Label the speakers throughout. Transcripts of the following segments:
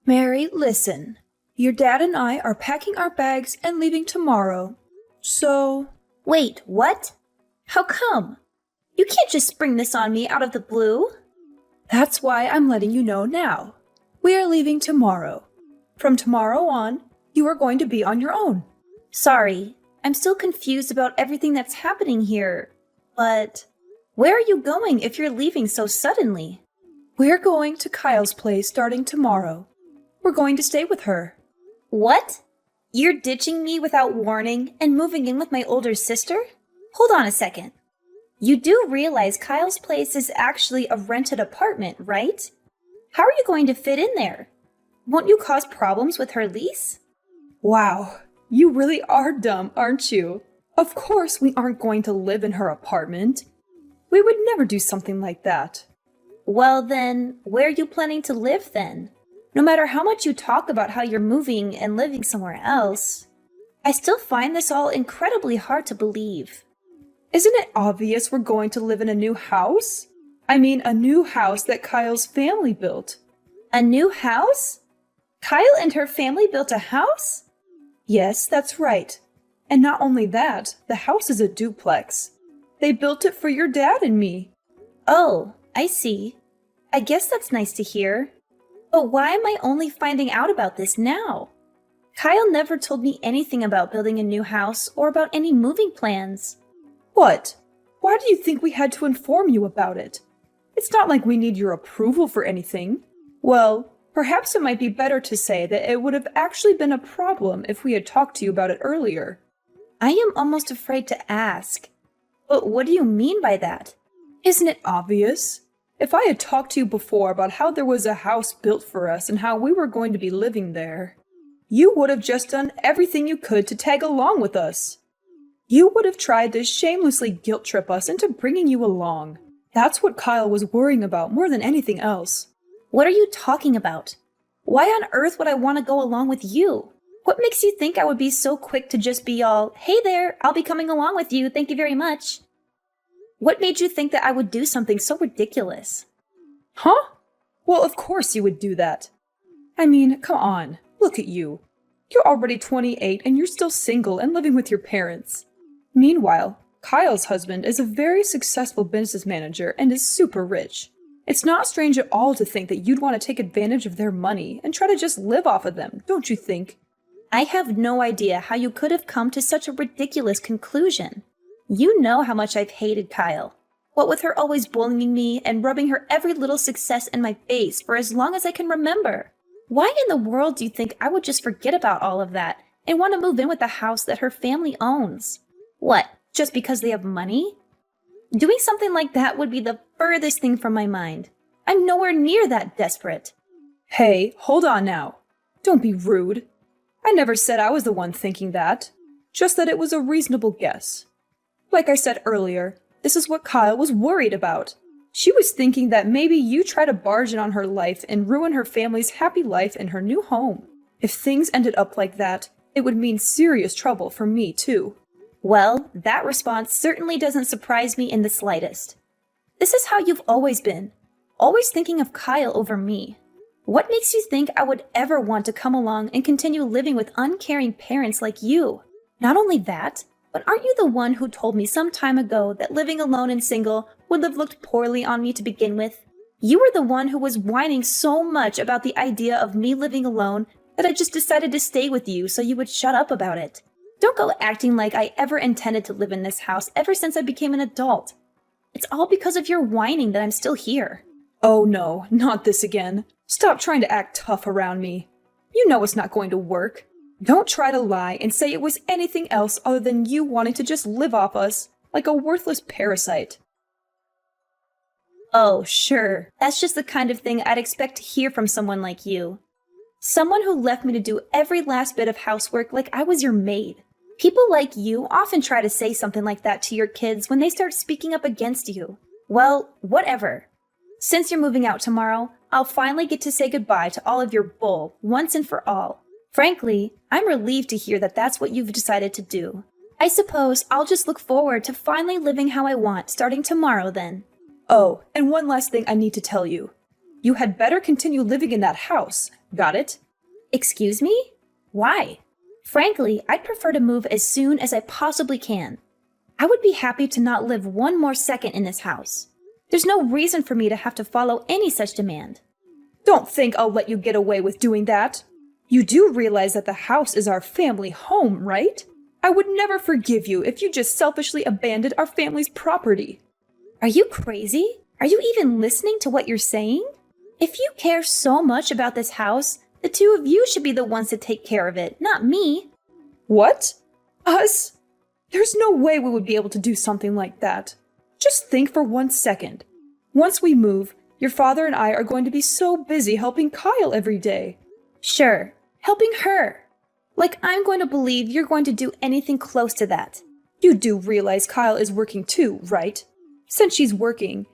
Speaker 1: Mary, listen. Your dad and I are packing our bags and leaving tomorrow. So,
Speaker 2: Wait, what? How come? You can't just spring this on me out of the blue.
Speaker 1: that's why I'm letting you know now. We are leaving tomorrow. From tomorrow on, you are going to be on your own.
Speaker 2: Sorry, I'm still confused about everything that's happening here. But where are you going if you're leaving so suddenly?
Speaker 1: We're going to Kyle's place starting tomorrow. We're going to stay with her.
Speaker 2: What? You're ditching me without warning and moving in with my older sister? Hold on a second. You do realize Kyle's place is actually a rented apartment, right? How are you going to fit in there? Won't you cause problems with her lease?
Speaker 1: Wow, you really are dumb, aren't you? Of course we aren't going to live in her apartment. We would never do something like that.
Speaker 2: Well then, where are you planning to live then? No matter how much you talk about how you're moving and living somewhere else, I still find this all incredibly hard to believe.
Speaker 1: Isn't it obvious we're going to live in a new house? I mean, a new house that Kyle's family built.
Speaker 2: A new house? Kyle and her family built a house?
Speaker 1: Yes, that's right. And not only that, the house is a duplex. They built it for your dad and me.
Speaker 2: Oh, I see. I guess that's nice to hear. But why am I only finding out about this now? Kyle never told me anything about building a new house or about any moving plans.
Speaker 1: What? Why do you think we had to inform you about it? It's not like we need your approval for anything. Well, perhaps it might be better to say that it would have actually been a problem if we had talked to you about it earlier.
Speaker 2: I am almost afraid to ask. But what do you mean by that?
Speaker 1: Isn't it obvious? If I had talked to you before about how there was a house built for us and how we were going to be living there, you would have just done everything you could to tag along with us. You would have tried to shamelessly guilt trip us into bringing you along. That's what Kyle was worrying about more than anything else.
Speaker 2: What are you talking about? Why on earth would I want to go along with you? What makes you think I would be so quick to just be all, hey there, I'll be coming along with you, thank you very much? What made you think that I would do something so ridiculous?
Speaker 1: Huh? Well, of course you would do that. I mean, come on, look at you. You're already 28 and you're still single and living with your parents. Meanwhile, Kyle's husband is a very successful business manager and is super rich. It's not strange at all to think that you'd want to take advantage of their money and try to just live off of them, don't you think?
Speaker 2: I have no idea how you could have come to such a ridiculous conclusion. You know how much I've hated Kyle. What with her always bullying me and rubbing her every little success in my face for as long as I can remember. Why in the world do you think I would just forget about all of that and want to move in with a house that her family owns? What, just because they have money? Doing something like that would be the furthest thing from my mind. I'm nowhere near that desperate.
Speaker 1: Hey, hold on now. Don't be rude. I never said I was the one thinking that. Just that it was a reasonable guess. Like I said earlier, this is what Kyle was worried about. She was thinking that maybe you try to barge in on her life and ruin her family's happy life in her new home. If things ended up like that, it would mean serious trouble for me too.
Speaker 2: Well, that response certainly doesn't surprise me in the slightest. This is how you've always been, always thinking of Kyle over me. What makes you think I would ever want to come along and continue living with uncaring parents like you? Not only that, but aren't you the one who told me some time ago that living alone and single would have looked poorly on me to begin with? You were the one who was whining so much about the idea of me living alone that I just decided to stay with you so you would shut up about it. Don't go acting like I ever intended to live in this house ever since I became an adult. It's all because of your whining that I'm still here.
Speaker 1: Oh no, not this again. Stop trying to act tough around me. You know it's not going to work. Don't try to lie and say it was anything else other than you wanting to just live off us like a worthless parasite.
Speaker 2: Oh, sure. That's just the kind of thing I'd expect to hear from someone like you. Someone who left me to do every last bit of housework like I was your maid. People like you often try to say something like that to your kids when they start speaking up against you. Well, whatever. Since you're moving out tomorrow, I'll finally get to say goodbye to all of your bull once and for all. Frankly, I'm relieved to hear that that's what you've decided to do. I suppose I'll just look forward to finally living how I want starting tomorrow then.
Speaker 1: Oh, and one last thing I need to tell you. You had better continue living in that house. Got it?
Speaker 2: Excuse me? Why? Frankly, I'd prefer to move as soon as I possibly can. I would be happy to not live one more second in this house. There's no reason for me to have to follow any such demand.
Speaker 1: Don't think I'll let you get away with doing that. You do realize that the house is our family home, right? I would never forgive you if you just selfishly abandoned our family's property.
Speaker 2: Are you crazy? Are you even listening to what you're saying? If you care so much about this house, the two of you should be the ones to take care of it, not me.
Speaker 1: What? Us? There's no way we would be able to do something like that. Just think for 1 second. Once we move, your father and I are going to be so busy helping Kyle every day.
Speaker 2: Sure, helping her. Like I'm going to believe you're going to do anything close to that.
Speaker 1: You do realize Kyle is working too, right? Since she's working,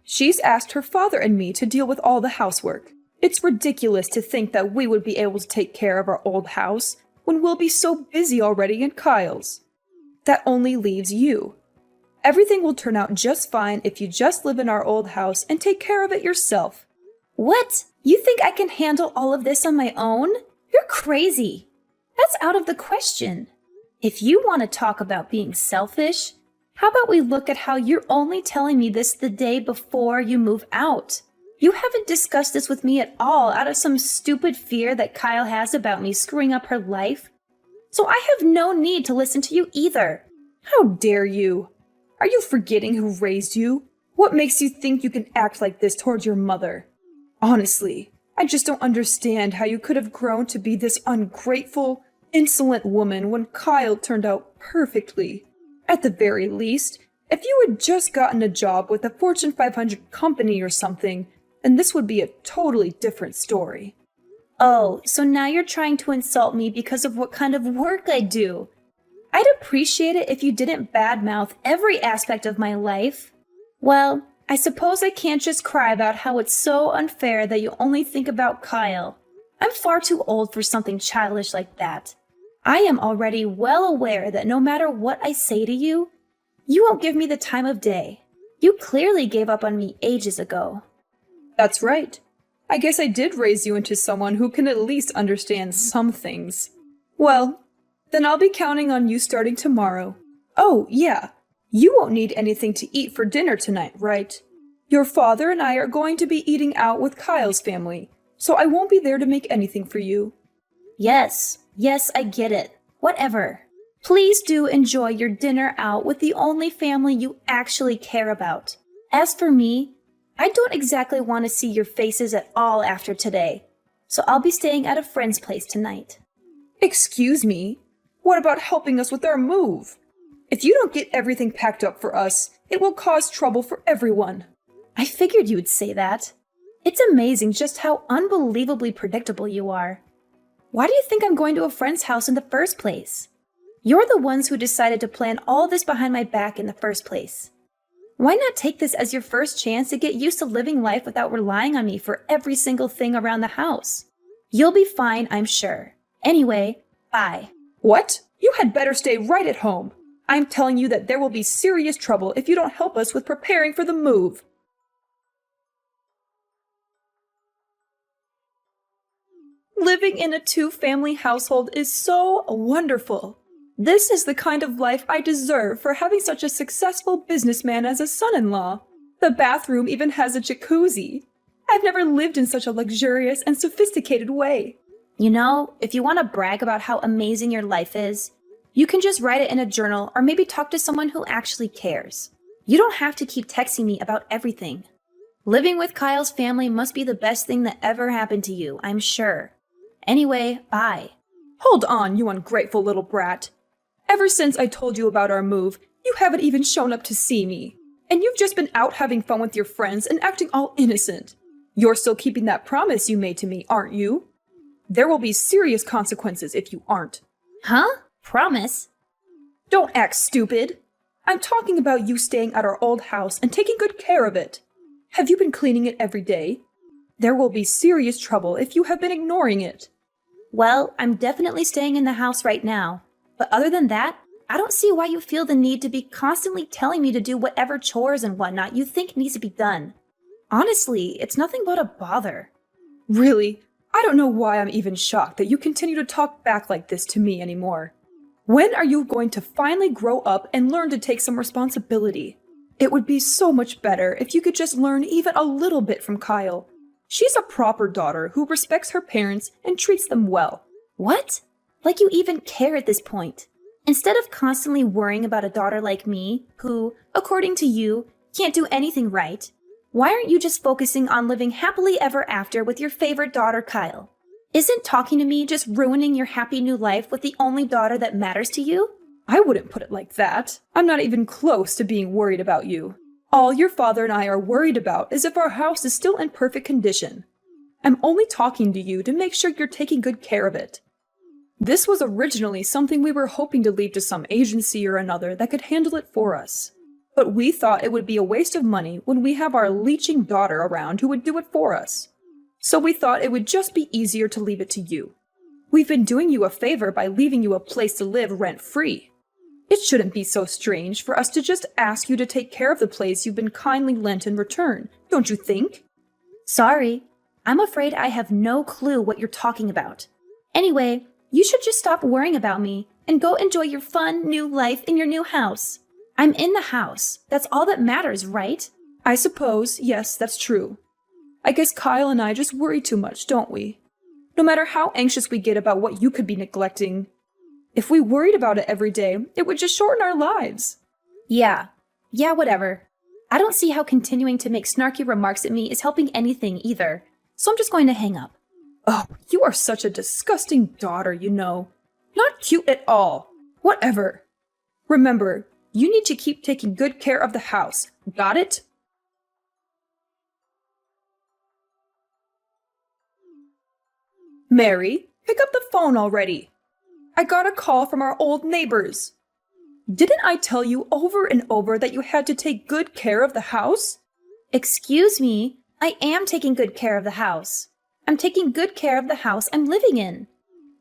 Speaker 1: she's asked her father and me to deal with all the housework. It's ridiculous to think that we would be able to take care of our old house when we'll be so busy already in Kyle's. That only leaves you. Everything will turn out just fine if you just live in our old house and take care of it yourself.
Speaker 2: What? You think I can handle all of this on my own? You're crazy. That's out of the question. If you want to talk about being selfish, how about we look at how you're only telling me this the day before you move out? You haven't discussed this with me at all out of some stupid fear that Kyle has about me screwing up her life. So I have no need to listen to you either.
Speaker 1: How dare you? Are you forgetting who raised you? What makes you think you can act like this towards your mother? Honestly, I just don't understand how you could have grown to be this ungrateful, insolent woman when Kyle turned out perfectly. At the very least, if you had just gotten a job with a Fortune 500 company or something, then this would be a totally different story.
Speaker 2: Oh, so now you're trying to insult me because of what kind of work I do. I'd appreciate it if you didn't badmouth every aspect of my life. Well, I suppose I can't just cry about how it's so unfair that you only think about Kyle. I'm far too old for something childish like that. I am already well aware that no matter what I say to you, you won't give me the time of day. You clearly gave up on me ages ago.
Speaker 1: That's right. I guess I did raise you into someone who can at least understand some things. Well, then I'll be counting on you starting tomorrow. Oh, yeah. You won't need anything to eat for dinner tonight, right? Your father and I are going to be eating out with Kyle's family, so I won't be there to make anything for you.
Speaker 2: Yes, I get it. Whatever. Please do enjoy your dinner out with the only family you actually care about. As for me, I don't exactly want to see your faces at all after today, so I'll be staying at a friend's place tonight.
Speaker 1: Excuse me? What about helping us with our move? If you don't get everything packed up for us, it will cause trouble for everyone.
Speaker 2: I figured you'd say that. It's amazing just how unbelievably predictable you are. Why do you think I'm going to a friend's house in the first place? You're the ones who decided to plan all this behind my back in the first place. Why not take this as your first chance to get used to living life without relying on me for every single thing around the house? You'll be fine, I'm sure. Anyway, bye.
Speaker 1: What? You had better stay right at home. I'm telling you that there will be serious trouble if you don't help us with preparing for the move. Living in a two-family household is so wonderful. This is the kind of life I deserve for having such a successful businessman as a son-in-law. The bathroom even has a jacuzzi. I've never lived in such a luxurious and sophisticated way.
Speaker 2: You know, if you want to brag about how amazing your life is, you can just write it in a journal or maybe talk to someone who actually cares. You don't have to keep texting me about everything. Living with Kyle's family must be the best thing that ever happened to you, I'm sure. Anyway, bye.
Speaker 1: Hold on, you ungrateful little brat. Ever since I told you about our move, you haven't even shown up to see me. And you've just been out having fun with your friends and acting all innocent. You're still keeping that promise you made to me, aren't you? There will be serious consequences if you aren't.
Speaker 2: Huh? Promise?
Speaker 1: Don't act stupid. I'm talking about you staying at our old house and taking good care of it. Have you been cleaning it every day? There will be serious trouble if you have been ignoring it.
Speaker 2: Well, I'm definitely staying in the house right now. But other than that, I don't see why you feel the need to be constantly telling me to do whatever chores and whatnot you think needs to be done. Honestly, it's nothing but a bother.
Speaker 1: Really? I don't know why I'm even shocked that you continue to talk back like this to me anymore. When are you going to finally grow up and learn to take some responsibility? It would be so much better if you could just learn even a little bit from Kyle. She's a proper daughter who respects her parents and treats them well.
Speaker 2: What? Like you even care at this point. Instead of constantly worrying about a daughter like me, who, according to you, can't do anything right, why aren't you just focusing on living happily ever after with your favorite daughter, Kyle? Isn't talking to me just ruining your happy new life with the only daughter that matters to you?
Speaker 1: I wouldn't put it like that. I'm not even close to being worried about you. All your father and I are worried about is if our house is still in perfect condition. I'm only talking to you to make sure you're taking good care of it. This was originally something we were hoping to leave to some agency or another that could handle it for us. But we thought it would be a waste of money when we have our leeching daughter around who would do it for us. So we thought it would just be easier to leave it to you. We've been doing you a favor by leaving you a place to live rent-free. It shouldn't be so strange for us to just ask you to take care of the place you've been kindly lent in return, don't you think?
Speaker 2: Sorry, I'm afraid I have no clue what you're talking about. Anyway, you should just stop worrying about me and go enjoy your fun new life in your new house. I'm in the house. That's all that matters, right?
Speaker 1: I suppose, yes, that's true. I guess Kyle and I just worry too much, don't we? No matter how anxious we get about what you could be neglecting, if we worried about it every day, it would just shorten our lives.
Speaker 2: Yeah, whatever. I don't see how continuing to make snarky remarks at me is helping anything either, so I'm just going to hang up.
Speaker 1: Oh, you are such a disgusting daughter, you know. Not cute at all. Whatever. Remember, you need to keep taking good care of the house. Got it? Mary, pick up the phone already. I got a call from our old neighbors. Didn't I tell you over and over that you had to take good care of the house?
Speaker 2: Excuse me, I am taking good care of the house. I'm taking good care of the house I'm living in.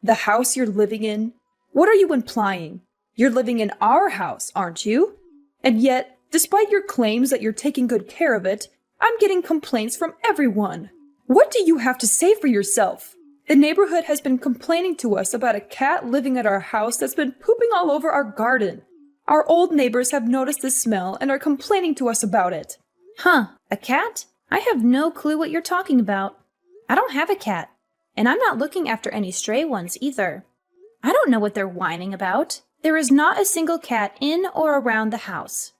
Speaker 1: The house you're living in? What are you implying? You're living in our house, aren't you? And yet, despite your claims that you're taking good care of it, I'm getting complaints from everyone. What do you have to say for yourself? The neighborhood has been complaining to us about a cat living at our house that's been pooping all over our garden. Our old neighbors have noticed the smell and are complaining to us about it.
Speaker 2: Huh, a cat? I have no clue what you're talking about. I don't have a cat, and I'm not looking after any stray ones either. I don't know what they're whining about. There is not a single cat in or around the house.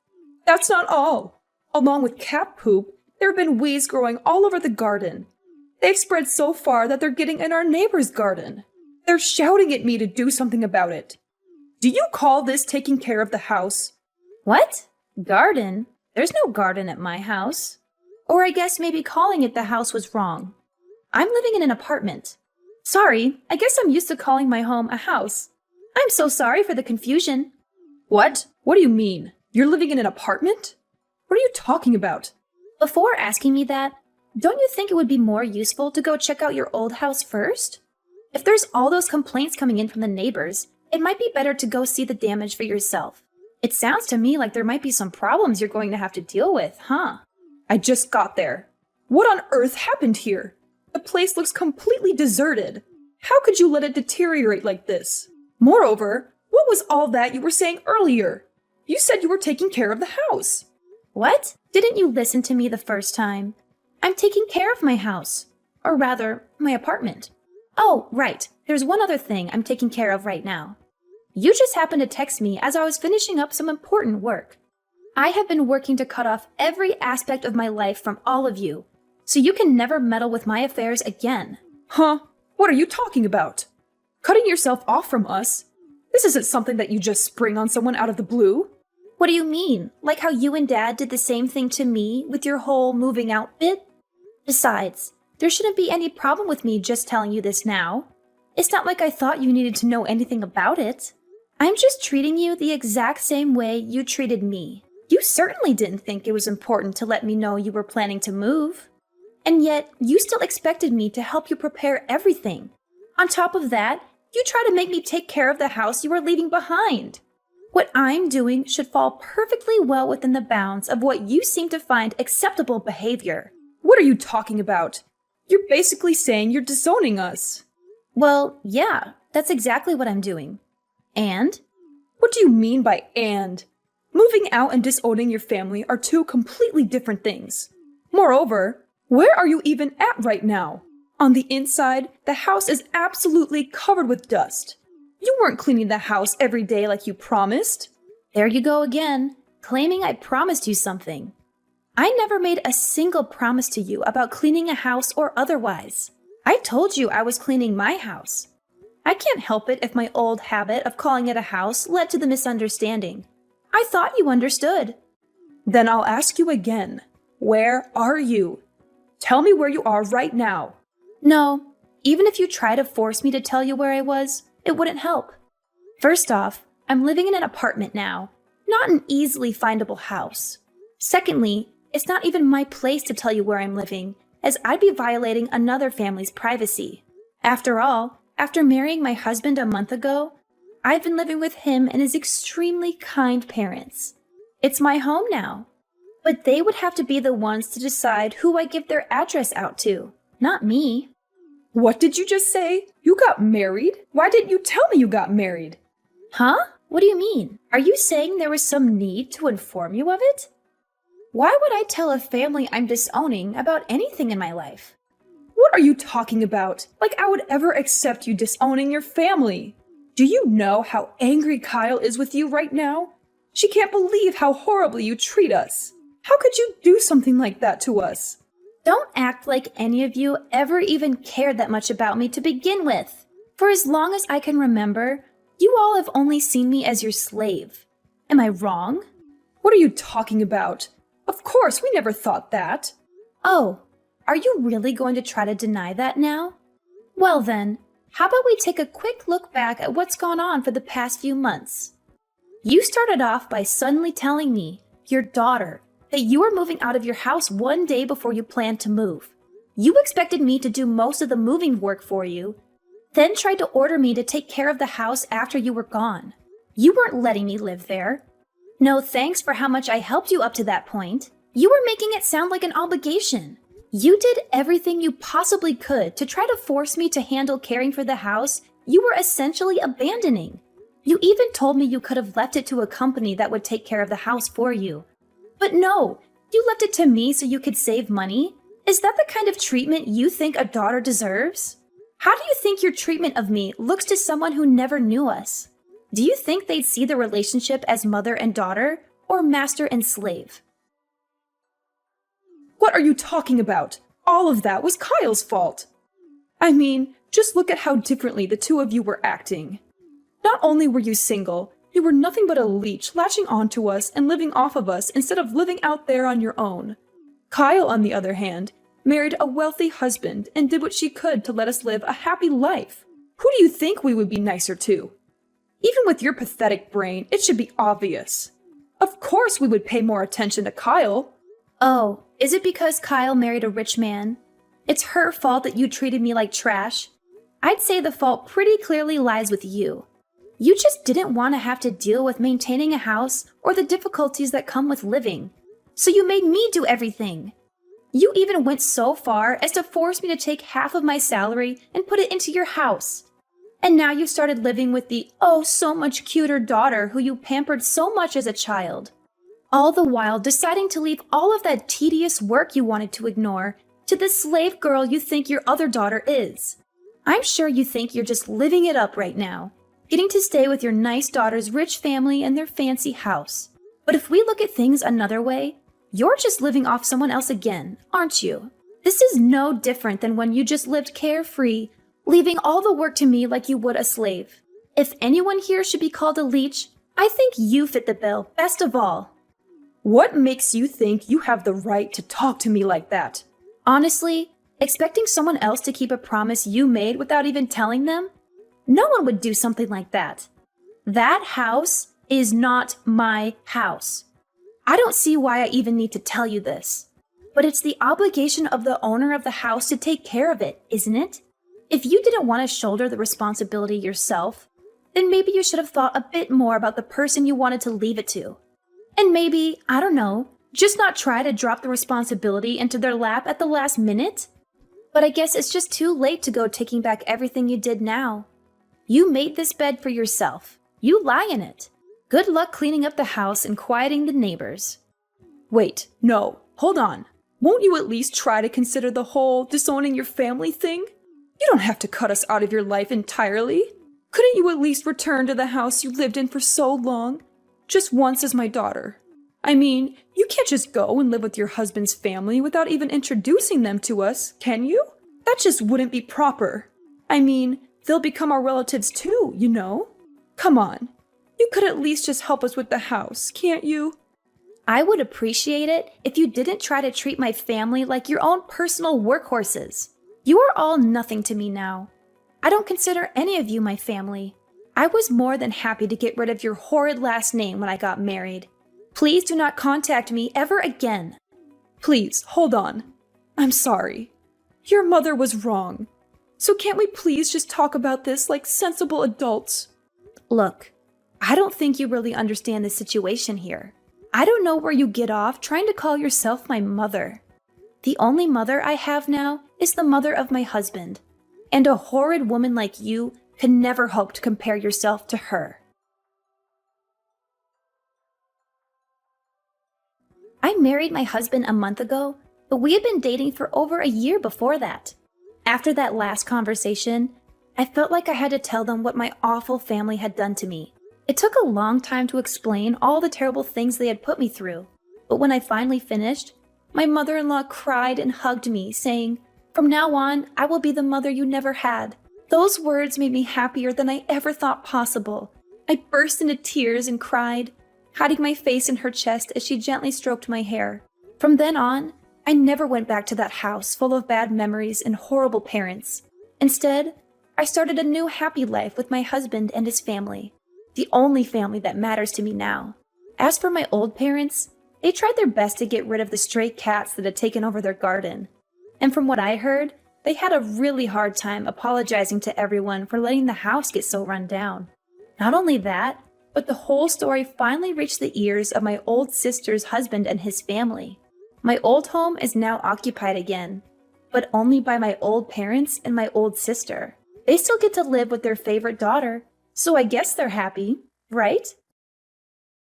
Speaker 1: That's not all. Along with cat poop, there have been weeds growing all over the garden. They've spread so far that they're getting in our neighbor's garden. They're shouting at me to do something about it. Do you call this taking care of the house?
Speaker 2: What? Garden? There's no garden at my house. Or I guess maybe calling it the house was wrong. I'm living in an apartment. Sorry, I guess I'm used to calling my home a house. I'm so sorry for the confusion.
Speaker 1: What? What do you mean? You're living in an apartment? What are you talking about?
Speaker 2: Before asking me that, don't you think it would be more useful to go check out your old house first? If there's all those complaints coming in from the neighbors, it might be better to go see the damage for yourself. It sounds to me like there might be some problems you're going to have to deal with, huh?
Speaker 1: I just got there. What on earth happened here? The place looks completely deserted. How could you let it deteriorate like this? Moreover, what was all that you were saying earlier? You said you were taking care of the house.
Speaker 2: What? Didn't you listen to me the first time? I'm taking care of my house. Or rather, my apartment. Oh, right. There's one other thing I'm taking care of right now. You just happened to text me as I was finishing up some important work. I have been working to cut off every aspect of my life from all of you, so you can never meddle with my affairs again.
Speaker 1: Huh? What are you talking about? Cutting yourself off from us? This isn't something that you just spring on someone out of the blue.
Speaker 2: What do you mean? Like how you and Dad did the same thing to me with your whole moving out bit? Besides, there shouldn't be any problem with me just telling you this now. It's not like I thought you needed to know anything about it. I'm just treating you the exact same way you treated me. You certainly didn't think it was important to let me know you were planning to move. And yet, you still expected me to help you prepare everything. On top of that, you try to make me take care of the house you are leaving behind. What I'm doing should fall perfectly well within the bounds of what you seem to find acceptable behavior.
Speaker 1: What are you talking about? You're basically saying you're disowning us.
Speaker 2: Well, yeah, that's exactly what I'm doing. And?
Speaker 1: What do you mean by and? Moving out and disowning your family are two completely different things. Moreover, where are you even at right now? On the inside, the house is absolutely covered with dust. You weren't cleaning the house every day like you promised.
Speaker 2: There you go again, claiming I promised you something. I never made a single promise to you about cleaning a house or otherwise. I told you I was cleaning my house. I can't help it if my old habit of calling it a house led to the misunderstanding. I thought you understood.
Speaker 1: Then I'll ask you again. Where are you? Tell me where you are right now.
Speaker 2: No, even if you try to force me to tell you where I was, it wouldn't help. First off, I'm living in an apartment now, not an easily findable house. Secondly, it's not even my place to tell you where I'm living, as I'd be violating another family's privacy. After all, after marrying my husband a month ago, I've been living with him and his extremely kind parents. It's my home now. But they would have to be the ones to decide who I give their address out to, not me.
Speaker 1: What did you just say? You got married? Why didn't you tell me you got married?
Speaker 2: Huh? What do you mean? Are you saying there was some need to inform you of it? Why would I tell a family I'm disowning about anything in my life?
Speaker 1: What are you talking about? Like I would ever accept you disowning your family. Do you know how angry Kyle is with you right now? She can't believe how horribly you treat us. How could you do something like that to us?
Speaker 2: Don't act like any of you ever even cared that much about me to begin with. For as long as I can remember, you all have only seen me as your slave. Am I wrong?
Speaker 1: What are you talking about? Of course, we never thought that.
Speaker 2: Oh, are you really going to try to deny that now? Well then, how about we take a quick look back at what's gone on for the past few months? You started off by suddenly telling me, your daughter, that you were moving out of your house one day before you planned to move. You expected me to do most of the moving work for you, then tried to order me to take care of the house after you were gone. You weren't letting me live there. No thanks for how much I helped you up to that point. You were making it sound like an obligation. You did everything you possibly could to try to force me to handle caring for the house you were essentially abandoning. You even told me you could have left it to a company that would take care of the house for you. But no, you left it to me so you could save money? Is that the kind of treatment you think a daughter deserves? How do you think your treatment of me looks to someone who never knew us? Do you think they'd see the relationship as mother and daughter, or master and slave?
Speaker 1: What are you talking about? All of that was Kyle's fault. I mean, just look at how differently the two of you were acting. Not only were you single, you were nothing but a leech latching onto us and living off of us instead of living out there on your own. Kyle, on the other hand, married a wealthy husband and did what she could to let us live a happy life. Who do you think we would be nicer to? Even with your pathetic brain, it should be obvious. Of course we would pay more attention to Kyle.
Speaker 2: Oh, is it because Kyle married a rich man? It's her fault that you treated me like trash. I'd say the fault pretty clearly lies with you. You just didn't want to have to deal with maintaining a house or the difficulties that come with living. So you made me do everything. You even went so far as to force me to take half of my salary and put it into your house. And now you've started living with the oh so much cuter daughter who you pampered so much as a child. All the while deciding to leave all of that tedious work you wanted to ignore to the slave girl you think your other daughter is. I'm sure you think you're just living it up right now, getting to stay with your nice daughter's rich family and their fancy house. But if we look at things another way, you're just living off someone else again, aren't you? This is no different than when you just lived carefree, leaving all the work to me like you would a slave. If anyone here should be called a leech, I think you fit the bill best of all.
Speaker 1: What makes you think you have the right to talk to me like that?
Speaker 2: Honestly, expecting someone else to keep a promise you made without even telling them? No one would do something like that. That house is not my house. I don't see why I even need to tell you this. But it's the obligation of the owner of the house to take care of it, isn't it? If you didn't want to shoulder the responsibility yourself, then maybe you should have thought a bit more about the person you wanted to leave it to. And maybe, I don't know, just not try to drop the responsibility into their lap at the last minute? But I guess it's just too late to go taking back everything you did now. You made this bed for yourself. You lie in it. Good luck cleaning up the house and quieting the neighbors.
Speaker 1: Wait, no, hold on. Won't you at least try to consider the whole disowning your family thing? You don't have to cut us out of your life entirely. Couldn't you at least return to the house you lived in for so long? Just once as my daughter. I mean, you can't just go and live with your husband's family without even introducing them to us, can you? That just wouldn't be proper. I mean, they'll become our relatives too, you know? Come on. You could at least just help us with the house, can't you?
Speaker 2: I would appreciate it if you didn't try to treat my family like your own personal workhorses. You are all nothing to me now. I don't consider any of you my family. I was more than happy to get rid of your horrid last name when I got married. Please do not contact me ever again.
Speaker 1: Please, hold on. I'm sorry. Your mother was wrong. So can't we please just talk about this like sensible adults?
Speaker 2: Look, I don't think you really understand the situation here. I don't know where you get off trying to call yourself my mother. The only mother I have now is the mother of my husband, and a horrid woman like you can never hope to compare yourself to her. I married my husband a month ago, but we had been dating for over a year before that. After that last conversation, I felt like I had to tell them what my awful family had done to me. It took a long time to explain all the terrible things they had put me through, but when I finally finished, my mother-in-law cried and hugged me, saying, "From now on, I will be the mother you never had." Those words made me happier than I ever thought possible. I burst into tears and cried, hiding my face in her chest as she gently stroked my hair. From then on, I never went back to that house full of bad memories and horrible parents. Instead, I started a new happy life with my husband and his family. The only family that matters to me now. As for my old parents, they tried their best to get rid of the stray cats that had taken over their garden. And from what I heard, they had a really hard time apologizing to everyone for letting the house get so run down. Not only that, but the whole story finally reached the ears of my old sister's husband and his family. My old home is now occupied again, but only by my old parents and my old sister. They still get to live with their favorite daughter, so I guess they're happy, right?